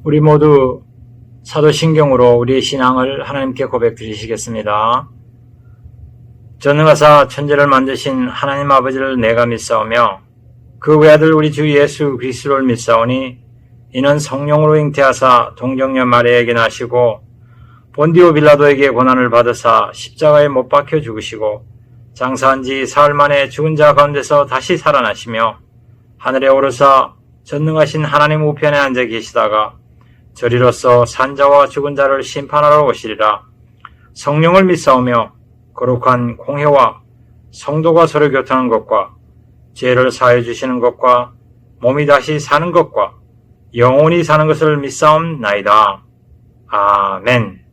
우리 모두 사도신경으로 우리의 신앙을 하나님께 고백드리시겠습니다. 전능하사 천지를 만드신 하나님 아버지를 내가 믿사오며 그 외아들 우리 주 예수 그리스도를 믿사오니 이는 성령으로 잉태하사 동정녀 마리아에게 나시고 본디오 빌라도에게 고난을 받으사 십자가에 못 박혀 죽으시고 장사한 지 사흘 만에 죽은 자 가운데서 다시 살아나시며 하늘에 오르사 전능하신 하나님 우편에 앉아 계시다가 저리로서 산자와 죽은 자를 심판하러 오시리라. 성령을 믿사오며 거룩한 공회와 성도가 서로 교통하는 것과 죄를 사해 주시는 것과 몸이 다시 사는 것과 영원히 사는 것을 믿사옵나이다. 아멘.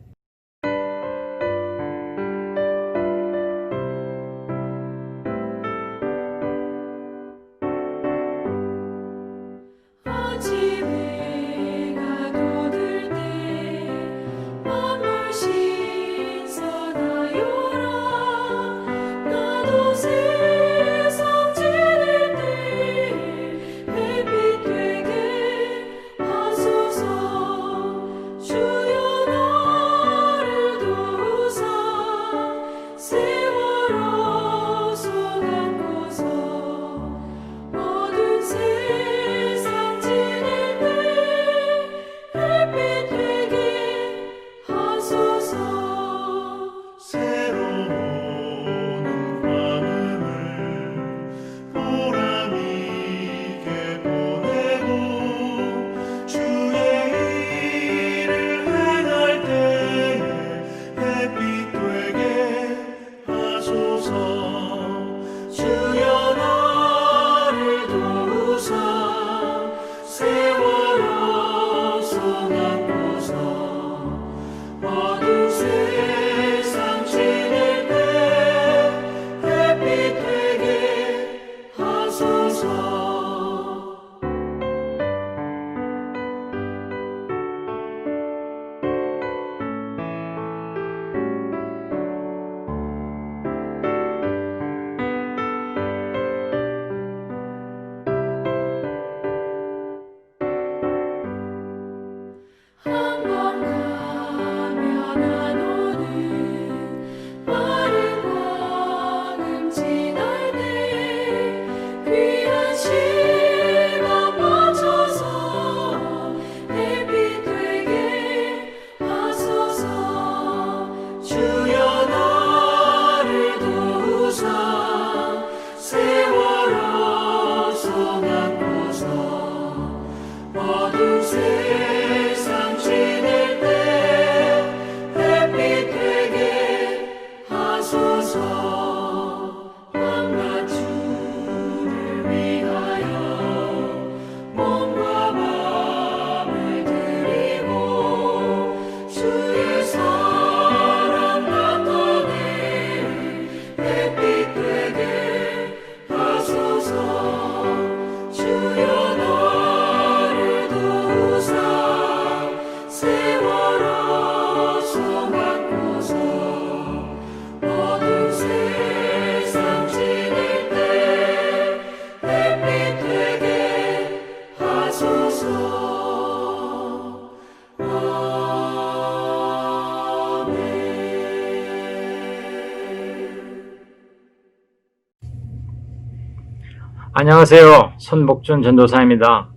안녕하세요. 손복준 전도사입니다.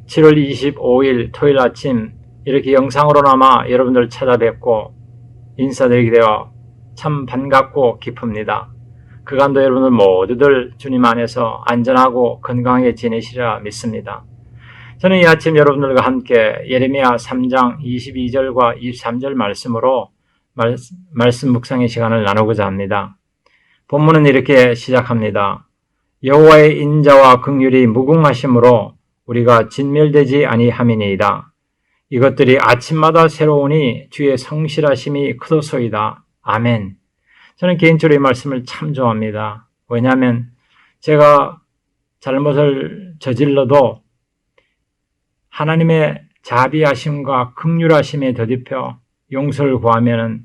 7월 25일 토요일 아침 이렇게 영상으로나마 여러분들 찾아뵙고 인사드리게 되어 참 반갑고 기쁩니다. 그간도 여러분들 모두들 주님 안에서 안전하고 건강하게 지내시리라 믿습니다. 저는 이 아침 여러분들과 함께 예레미야 3장 22절과 23절 말씀으로 말씀 묵상의 시간을 나누고자 합니다. 본문은 이렇게 시작합니다. 여호와의 인자와 긍휼이 무궁하심으로 우리가 진멸되지 아니함이니이다. 이것들이 아침마다 새로우니 주의 성실하심이 크도소이다. 아멘. 저는 개인적으로 이 말씀을 참 좋아합니다. 왜냐하면 제가 잘못을 저질러도 하나님의 자비하심과 긍휼하심에 더딥혀 용서를 구하면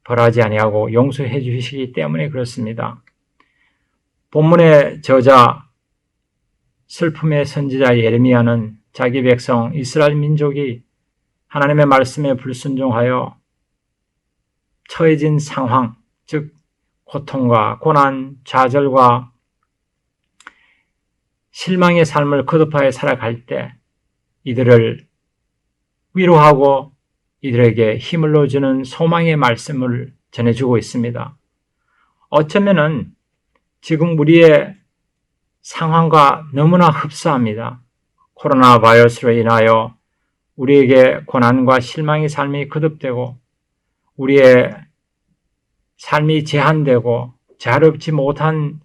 벌하지 아니하고 용서해 주시기 때문에 그렇습니다. 본문의 저자 슬픔의 선지자 예레미야는 자기 백성 이스라엘 민족이 하나님의 말씀에 불순종하여 처해진 상황, 즉 고통과 고난, 좌절과 실망의 삶을 거듭하여 살아갈 때 이들을 위로하고 이들에게 힘을 넣어주는 소망의 말씀을 전해주고 있습니다. 어쩌면은 지금 우리의 상황과 너무나 흡사합니다. 코로나 바이러스로 인하여 우리에게 고난과 실망의 삶이 거듭되고 우리의 삶이 제한되고 자유롭지 못한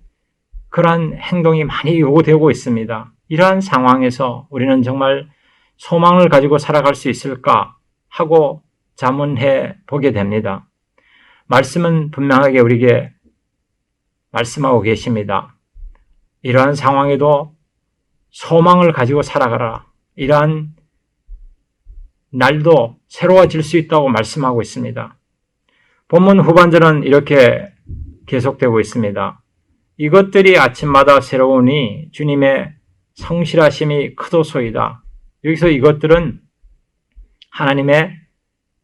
그러한 행동이 많이 요구되고 있습니다. 이러한 상황에서 우리는 정말 소망을 가지고 살아갈 수 있을까 하고 자문해 보게 됩니다. 말씀은 분명하게 우리에게 말씀하고 계십니다. 이러한 상황에도 소망을 가지고 살아가라. 이러한 날도 새로워질 수 있다고 말씀하고 있습니다. 본문 후반절은 이렇게 계속되고 있습니다. 이것들이 아침마다 새로우니 주님의 성실하심이 크도소이다. 여기서 이것들은 하나님의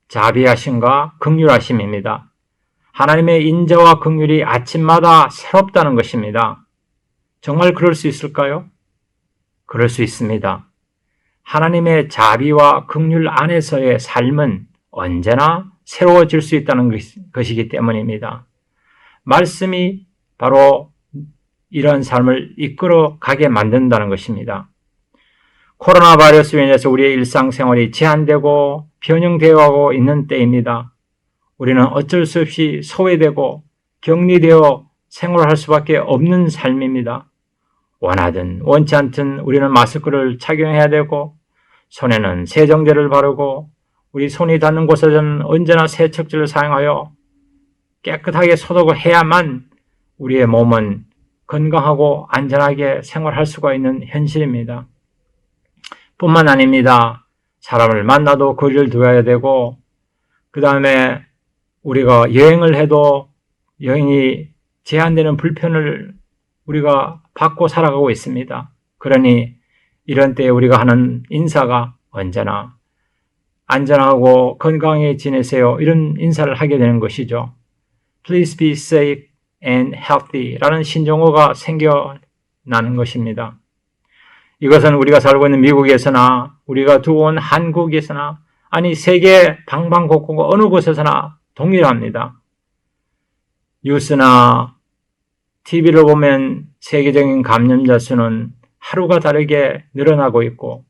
자비하심과 긍휼하심입니다. 하나님의 인자와 긍휼이 아침마다 새롭다는 것입니다. 정말 그럴 수 있을까요? 그럴 수 있습니다. 하나님의 자비와 긍휼 안에서의 삶은 언제나 새로워질 수 있다는 것이기 때문입니다. 말씀이 바로 이런 삶을 이끌어 가게 만든다는 것입니다. 코로나 바이러스로 인해서 우리의 일상생활이 제한되고 변형되어 있는 때입니다. 우리는 어쩔 수 없이 소외되고 격리되어 생활할 수밖에 없는 삶입니다. 원하든 원치 않든 우리는 마스크를 착용해야 되고 손에는 세정제를 바르고 우리 손이 닿는 곳에서는 언제나 세척제를 사용하여 깨끗하게 소독을 해야만 우리의 몸은 건강하고 안전하게 생활할 수가 있는 현실입니다. 뿐만 아닙니다. 사람을 만나도 거리를 두어야 되고 그 다음에 우리가 여행을 해도 여행이 제한되는 불편을 우리가 받고 살아가고 있습니다. 그러니 이런 때에 우리가 하는 인사가 언제나 안전하고 건강히 지내세요. 이런 인사를 하게 되는 것이죠. Please be safe and healthy 라는 신종어가 생겨나는 것입니다. 이것은 우리가 살고 있는 미국에서나 우리가 두고 온 한국에서나 아니 세계 방방곡곡 어느 곳에서나 동일합니다. 뉴스나 TV를 보면 세계적인 감염자 수는 하루가 다르게 늘어나고 있고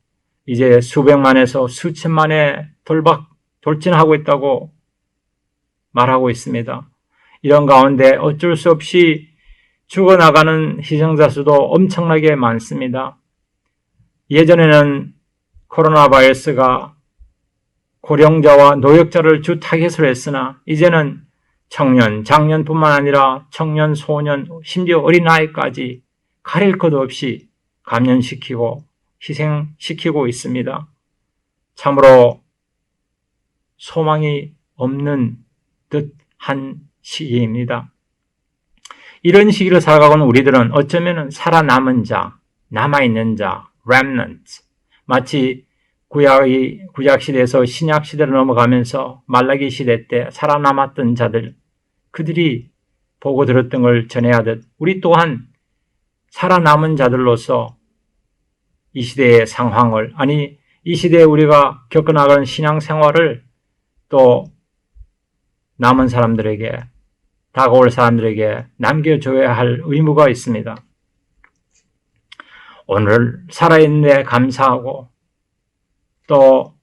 이제 수백만에서 수천만에 돌진하고 있다고 말하고 있습니다. 이런 가운데 어쩔 수 없이 죽어나가는 희생자 수도 엄청나게 많습니다. 예전에는 코로나 바이러스가 고령자와 노약자를 주 타겟으로 했으나 이제는 청년, 장년뿐만 아니라 청년, 소년, 심지어 어린아이까지 가릴 것 없이 감염시키고 희생시키고 있습니다. 참으로 소망이 없는 듯한 시기입니다. 이런 시기를 살아가고는 우리들은 어쩌면 살아남은 자, 남아있는 자, remnant, 마치 구약 시대에서 신약 시대로 넘어가면서 말라기 시대 때 살아남았던 자들, 그들이 보고 들었던 걸 전해하듯 우리 또한 살아남은 자들로서 이 시대의 상황을, 아니 이 시대에 우리가 겪어나가는 신앙생활을 또 남은 사람들에게, 다가올 사람들에게 남겨줘야 할 의무가 있습니다. 오늘 살아있는 데 감사하고 또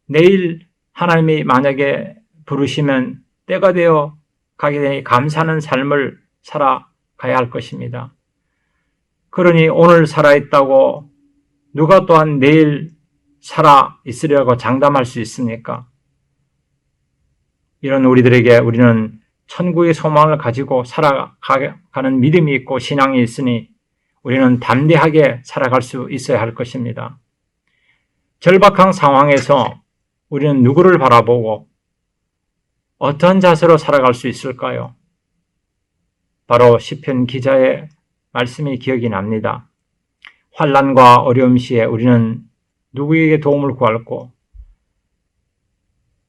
내일 하나님이 만약에 부르시면 때가 되어 가게 되니 감사하는 삶을 살아가야 할 것입니다. 그러니 오늘 살아있다고 누가 또한 내일 살아있으려고 장담할 수 있습니까? 이런 우리들에게 우리는 천국의 소망을 가지고 살아가는 믿음이 있고 신앙이 있으니 우리는 담대하게 살아갈 수 있어야 할 것입니다. 절박한 상황에서 우리는 누구를 바라보고 어떤 자세로 살아갈 수 있을까요? 바로 시편 기자의 말씀이 기억이 납니다. 환난과 어려움 시에 우리는 누구에게 도움을 구할꼬?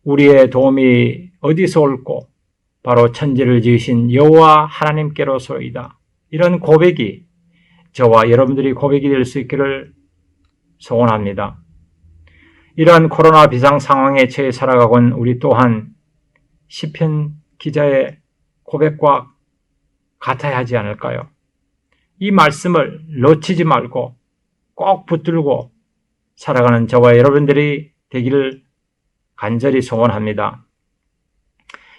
우리의 도움이 어디서 올꼬? 바로 천지를 지으신 여호와 하나님께로소이다. 이런 고백이 저와 여러분들이 고백이 될 수 있기를 소원합니다. 이러한 코로나 비상 상황에 처해 살아가곤 우리 또한 시편 기자의 고백과 같아야 하지 않을까요? 이 말씀을 놓치지 말고 꼭 붙들고 살아가는 저와 여러분들이 되기를 간절히 소원합니다.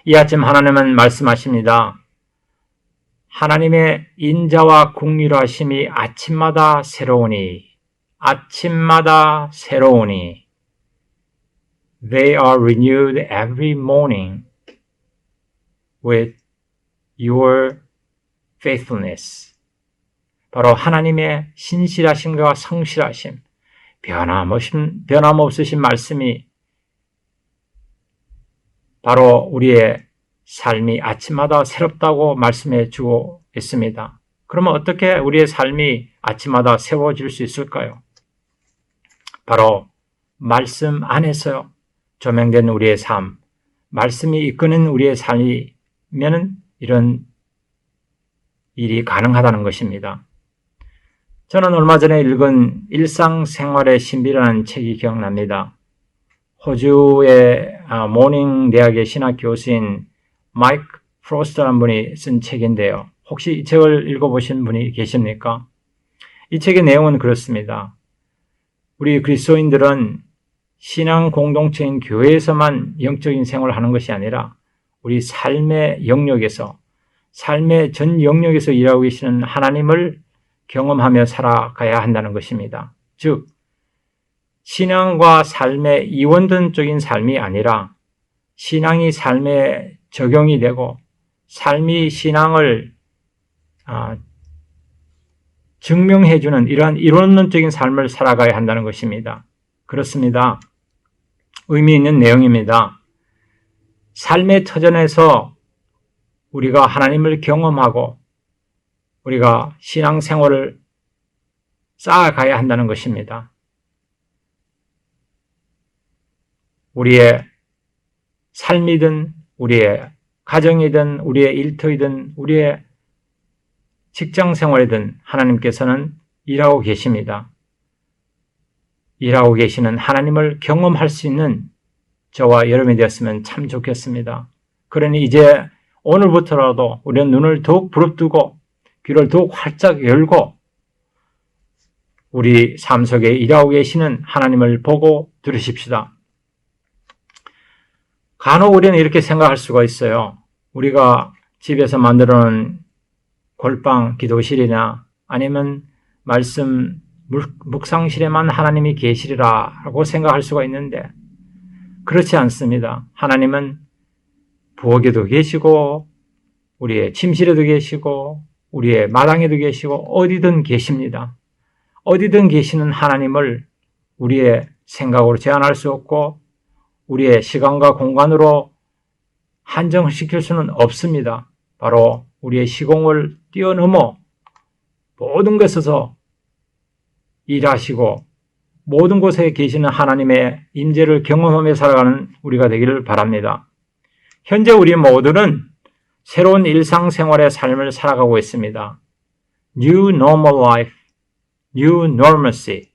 이 아침 하나님은 말씀하십니다. 하나님의 인자와 긍휼하심이 아침마다 새로우니 They are renewed every morning with your faithfulness. 바로 하나님의 신실하심과 성실하심, 변함없으신 말씀이 바로 우리의 삶이 아침마다 새롭다고 말씀해 주고 있습니다. 그러면 어떻게 우리의 삶이 아침마다 새로워질 수 있을까요? 바로 말씀 안에서 조명된 우리의 삶, 말씀이 이끄는 우리의 삶이면 이런 일이 가능하다는 것입니다. 저는 얼마 전에 읽은 일상생활의 신비라는 책이 기억납니다. 호주의 모닝 대학의 신학 교수인 마이크 프로스터라는 분이 쓴 책인데요. 혹시 이 책을 읽어보신 분이 계십니까? 이 책의 내용은 그렇습니다. 우리 그리스도인들은 신앙 공동체인 교회에서만 영적인 생활을 하는 것이 아니라 우리 삶의 영역에서, 삶의 전 영역에서 일하고 계시는 하나님을 경험하며 살아가야 한다는 것입니다. 즉, 신앙과 삶의 이원론적인 삶이 아니라 신앙이 삶에 적용이 되고 삶이 신앙을 증명해주는 이러한 이론론적인 삶을 살아가야 한다는 것입니다. 그렇습니다. 의미 있는 내용입니다. 삶의 터전에서 우리가 하나님을 경험하고 우리가 신앙생활을 쌓아가야 한다는 것입니다. 우리의 삶이든 우리의 가정이든 우리의 일터이든 우리의 직장생활이든 하나님께서는 일하고 계십니다. 일하고 계시는 하나님을 경험할 수 있는 저와 여러분이 되었으면 참 좋겠습니다. 그러니 이제 오늘부터라도 우리는 눈을 더욱 부릅뜨고 귀를 더욱 활짝 열고 우리 삶 속에 일하고 계시는 하나님을 보고 들으십시다. 간혹 우리는 이렇게 생각할 수가 있어요. 우리가 집에서 만들어놓은 골방 기도실이나 아니면 말씀 묵상실에만 하나님이 계시리라고 생각할 수가 있는데 그렇지 않습니다. 하나님은 부엌에도 계시고 우리의 침실에도 계시고 우리의 마당에도 계시고 어디든 계십니다. 어디든 계시는 하나님을 우리의 생각으로 제한할 수 없고 우리의 시간과 공간으로 한정시킬 수는 없습니다. 바로 우리의 시공을 뛰어넘어 모든 곳에서 일하시고 모든 곳에 계시는 하나님의 임재를 경험하며 살아가는 우리가 되기를 바랍니다. 현재 우리 모두는 새로운 일상생활의 삶을 살아가고 있습니다. New normal life, new normalcy.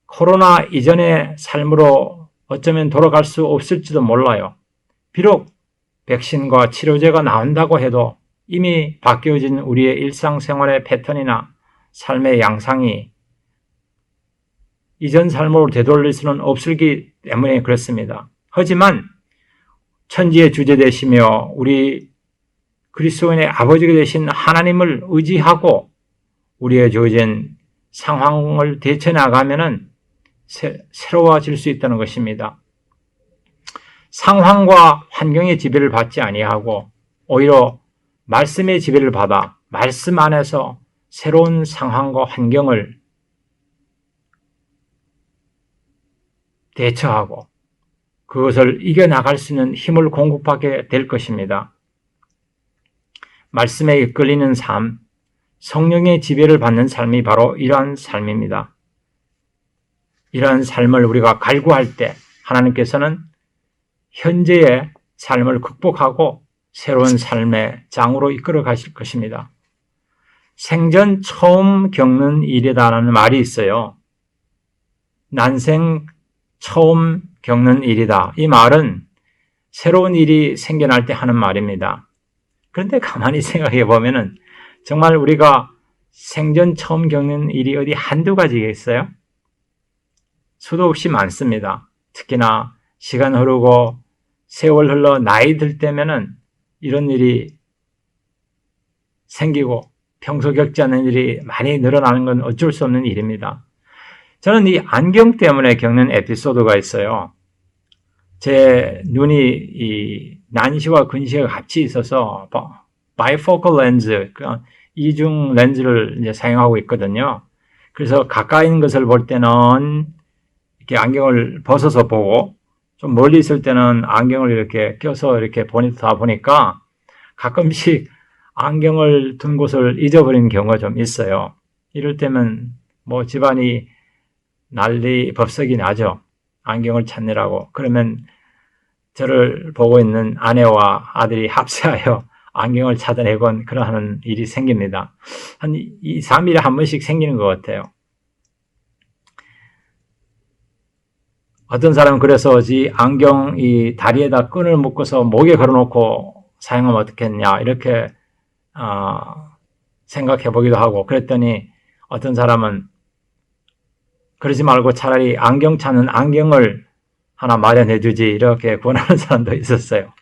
코로나 이전의 삶으로 어쩌면 돌아갈 수 없을지도 몰라요. 비록 백신과 치료제가 나온다고 해도 이미 바뀌어진 우리의 일상생활의 패턴이나 삶의 양상이 이전 삶으로 되돌릴 수는 없기 때문에 그렇습니다. 하지만 천지의 주제 되시며 우리 그리스도인의 아버지가 되신 하나님을 의지하고 우리의 주어진 상황을 대처나가면은 새로워질 수 있다는 것입니다. 상황과 환경의 지배를 받지 아니하고 오히려 말씀의 지배를 받아 말씀 안에서 새로운 상황과 환경을 대처하고 그것을 이겨나갈 수 있는 힘을 공급하게 될 것입니다. 말씀에 이끌리는 삶, 성령의 지배를 받는 삶이 바로 이러한 삶입니다. 이러한 삶을 우리가 갈구할 때 하나님께서는 현재의 삶을 극복하고 새로운 삶의 장으로 이끌어 가실 것입니다. 생전 처음 겪는 일이다라는 말이 있어요. 난생 처음 겪는 일이다. 이 말은 새로운 일이 생겨날 때 하는 말입니다. 그런데 가만히 생각해 보면은 정말 우리가 생전 처음 겪는 일이 어디 한두 가지겠어요? 수도 없이 많습니다. 특히나 시간 흐르고 세월 흘러 나이 들 때면은 이런 일이 생기고 평소 겪지 않는 일이 많이 늘어나는 건 어쩔 수 없는 일입니다. 저는 이 안경 때문에 겪는 에피소드가 있어요. 제 눈이 이 난시와 근시가 같이 있어서 바이포컬 렌즈, 이중 렌즈를 이제 사용하고 있거든요. 그래서 가까이 있는 것을 볼 때는 이렇게 안경을 벗어서 보고 좀 멀리 있을 때는 안경을 이렇게 껴서 이렇게 보니까 가끔씩 안경을 둔 곳을 잊어버리는 경우가 좀 있어요. 이럴 때면 뭐 집안이 난리 법석이 나죠. 안경을 찾느라고. 그러면 저를 보고 있는 아내와 아들이 합세하여 안경을 찾아내곤 그러한 일이 생깁니다. 한 2, 3일에 한 번씩 생기는 것 같아요. 어떤 사람은 그래서 안경 이 다리에다 끈을 묶어서 목에 걸어놓고 사용하면 어떻겠냐 이렇게 생각해 보기도 하고, 그랬더니 어떤 사람은 그러지 말고 차라리 안경 찾는 안경을 하나 마련해 주지 이렇게 권하는 사람도 있었어요.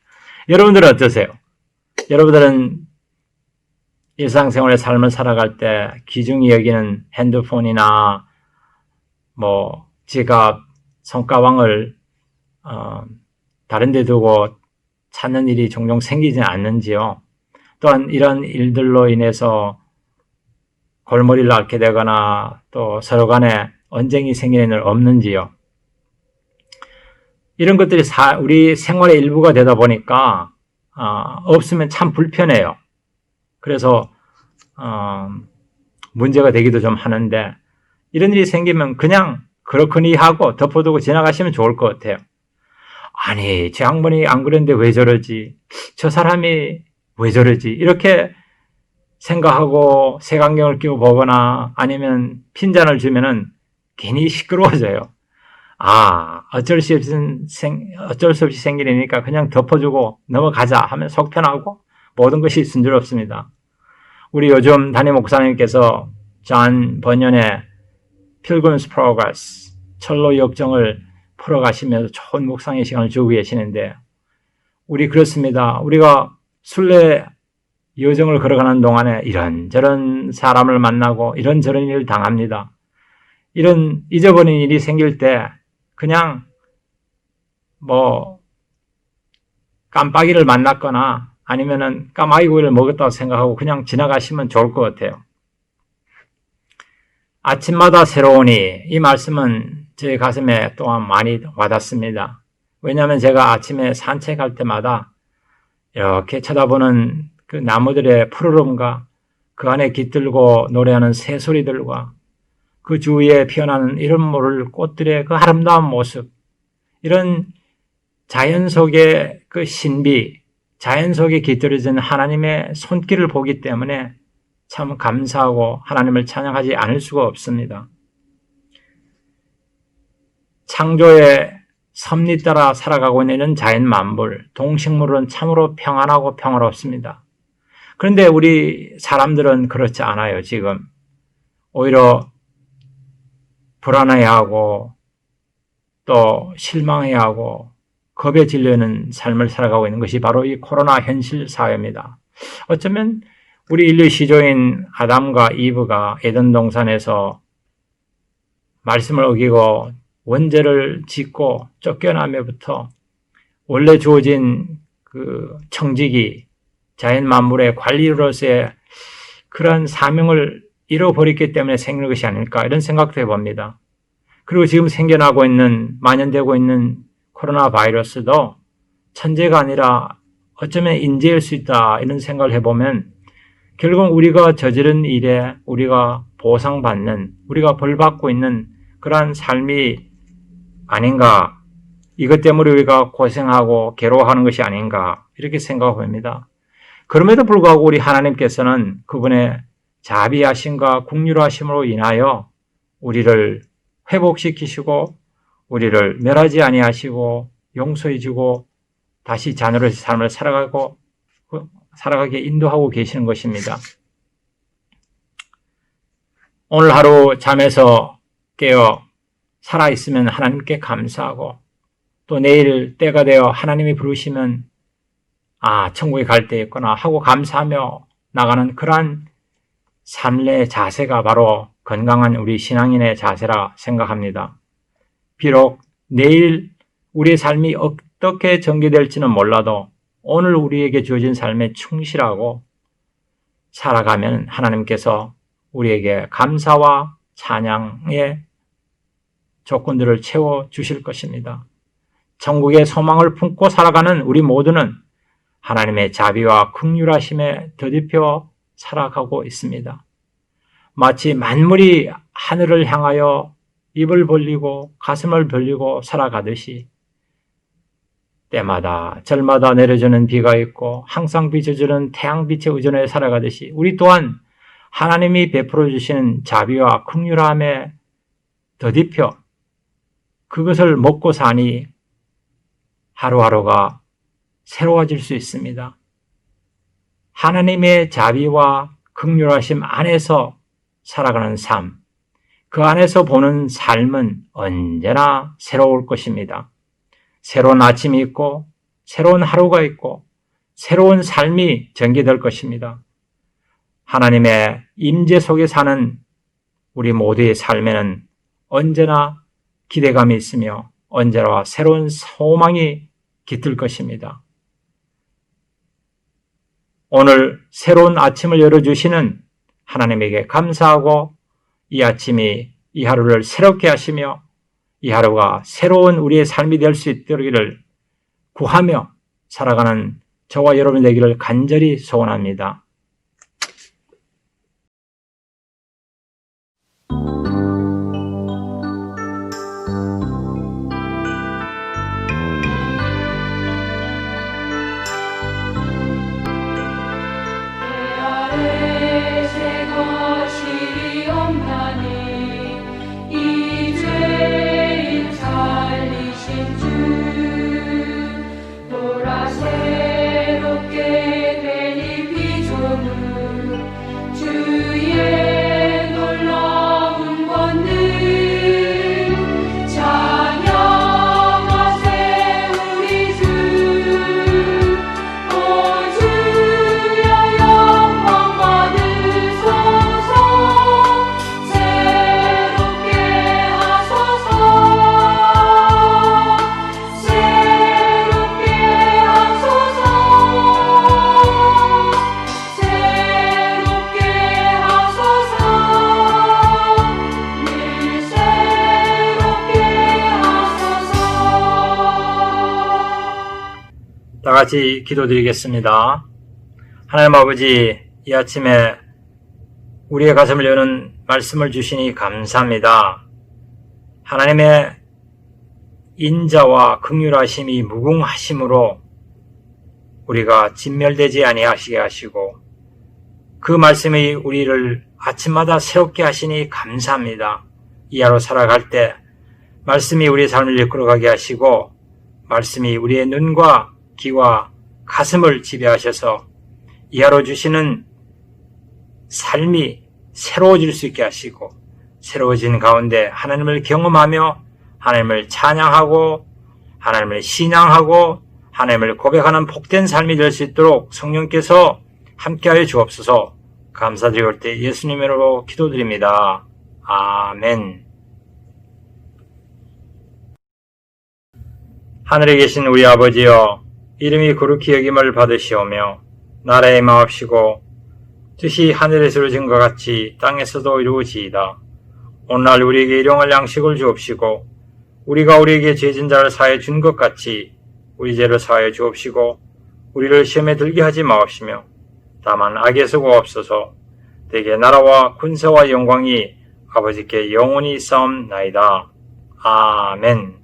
여러분들은 어떠세요? 여러분들은 일상생활의 삶을 살아갈 때 귀중히 여기는 핸드폰이나 뭐 지갑, 손가방을 다른 데 두고 찾는 일이 종종 생기지 않는지요? 또한 이런 일들로 인해서 골머리를 앓게 되거나 또 서로 간에 언쟁이 생기는 일 없는지요? 이런 것들이 우리 생활의 일부가 되다 보니까 없으면 참 불편해요. 그래서 문제가 되기도 좀 하는데, 이런 일이 생기면 그냥 그렇거니 하고 덮어두고 지나가시면 좋을 것 같아요. 아니, 저 양반이 안 그랬는데 왜 저러지? 저 사람이 왜 저러지? 이렇게 생각하고 색안경을 끼고 보거나 아니면 핀잔을 주면은 괜히 시끄러워져요. 어쩔 수 없이 생긴 일이니까 그냥 덮어주고 넘어가자 하면 속 편하고 모든 것이 순조롭습니다. 우리 요즘 담임 목사님께서 존 번연의 Pilgrim's Progress, 철로 역정을 풀어가시면서 좋은 묵상의 시간을 주고 계시는데, 우리 그렇습니다. 우리가 순례 여정을 걸어가는 동안에 이런저런 사람을 만나고 이런저런 일을 당합니다. 이런 잊어버린 일이 생길 때 그냥 뭐 깜빡이를 만났거나 아니면은 까마귀구이를 먹었다고 생각하고 그냥 지나가시면 좋을 것 같아요. 아침마다 새로우니, 이 말씀은 제 가슴에 또한 많이 와닿습니다. 왜냐하면 제가 아침에 산책할 때마다 이렇게 쳐다보는 그 나무들의 푸르름과 그 안에 깃들고 노래하는 새소리들과 그 주위에 피어나는 이름 모를 꽃들의 그 아름다운 모습, 이런 자연 속의 그 신비, 자연 속에 깃들어진 하나님의 손길을 보기 때문에 참 감사하고 하나님을 찬양하지 않을 수가 없습니다. 창조의 섭리 따라 살아가고 있는 자연 만물, 동식물은 참으로 평안하고 평화롭습니다. 그런데 우리 사람들은 그렇지 않아요, 지금. 오히려 불안해하고 또 실망해하고 겁에 질려있는 삶을 살아가고 있는 것이 바로 이 코로나 현실 사회입니다. 어쩌면 우리 인류 시조인 아담과 이브가 에덴 동산에서 말씀을 어기고 원죄를 짓고 쫓겨남에부터 원래 주어진 그 청지기, 자연 만물의 관리로서의 그런 사명을 잃어버렸기 때문에 생기는 것이 아닐까, 이런 생각도 해봅니다. 그리고 지금 생겨나고 있는, 만연되고 있는 코로나 바이러스도 천재가 아니라 어쩌면 인재일 수 있다, 이런 생각을 해보면 결국 우리가 저지른 일에 우리가 보상받는, 우리가 벌받고 있는 그러한 삶이 아닌가, 이것 때문에 우리가 고생하고 괴로워하는 것이 아닌가 이렇게 생각합니다. 그럼에도 불구하고 우리 하나님께서는 그분의 자비하심과 긍휼하심으로 인하여 우리를 회복시키시고 우리를 멸하지 아니하시고 용서해 주고 다시 자녀로의 삶을 살아가게 인도하고 계시는 것입니다. 오늘 하루 잠에서 깨어 살아있으면 하나님께 감사하고 또 내일 때가 되어 하나님이 부르시면 천국에 갈 때였구나 하고 감사하며 나가는 그러한 삶의 자세가 바로 건강한 우리 신앙인의 자세라 생각합니다. 비록 내일 우리의 삶이 어떻게 전개될지는 몰라도 오늘 우리에게 주어진 삶에 충실하고 살아가면 하나님께서 우리에게 감사와 찬양의 조건들을 채워주실 것입니다. 천국의 소망을 품고 살아가는 우리 모두는 하나님의 자비와 긍휼하심에 더딥혀 살아가고 있습니다. 마치 만물이 하늘을 향하여 입을 벌리고 가슴을 벌리고 살아가듯이 때마다 절마다 내려주는 비가 있고 항상 비춰주는 태양빛에 의존해 살아가듯이 우리 또한 하나님이 베풀어 주시는 자비와 긍휼함에 더딥혀 그것을 먹고 사니 하루하루가 새로워질 수 있습니다. 하나님의 자비와 긍휼하심 안에서 살아가는 삶, 그 안에서 보는 삶은 언제나 새로울 것입니다. 새로운 아침이 있고 새로운 하루가 있고 새로운 삶이 전개될 것입니다. 하나님의 임재 속에 사는 우리 모두의 삶에는 언제나 기대감이 있으며 언제나 새로운 소망이 깃들 것입니다. 오늘 새로운 아침을 열어주시는 하나님에게 감사하고 이 아침이 이 하루를 새롭게 하시며 이 하루가 새로운 우리의 삶이 될 수 있기를 구하며 살아가는 저와 여러분 되기를 간절히 소원합니다. 다 같이 기도드리겠습니다. 하나님 아버지, 이 아침에 우리의 가슴을 여는 말씀을 주시니 감사합니다. 하나님의 인자와 긍휼하심이 무궁하심으로 우리가 진멸되지 아니하시게 하시고 그 말씀이 우리를 아침마다 새롭게 하시니 감사합니다. 이 하루 살아갈 때 말씀이 우리의 삶을 이끌어가게 하시고 말씀이 우리의 눈과 귀와 가슴을 지배하셔서 이 하루 주시는 삶이 새로워질 수 있게 하시고 새로워진 가운데 하나님을 경험하며 하나님을 찬양하고 하나님을 신앙하고 하나님을 고백하는 복된 삶이 될 수 있도록 성령께서 함께하여 주옵소서. 감사드리올 때 예수님의 이름으로 기도드립니다. 아멘. 하늘에 계신 우리 아버지여, 이름이 거룩히 여김을 받으시오며 나라의 마옵시고 뜻이 하늘에서 이루어진 것 같이 땅에서도 이루어지이다. 오늘 우리에게 일용할 양식을 주옵시고 우리가 우리에게 죄진 자를 사하여 준 것 같이 우리 죄를 사하여 주옵시고 우리를 시험에 들게 하지 마옵시며 다만 악에서 구하옵소서. 대개 나라와 군사와 영광이 아버지께 영원히 싸움나이다. 아멘.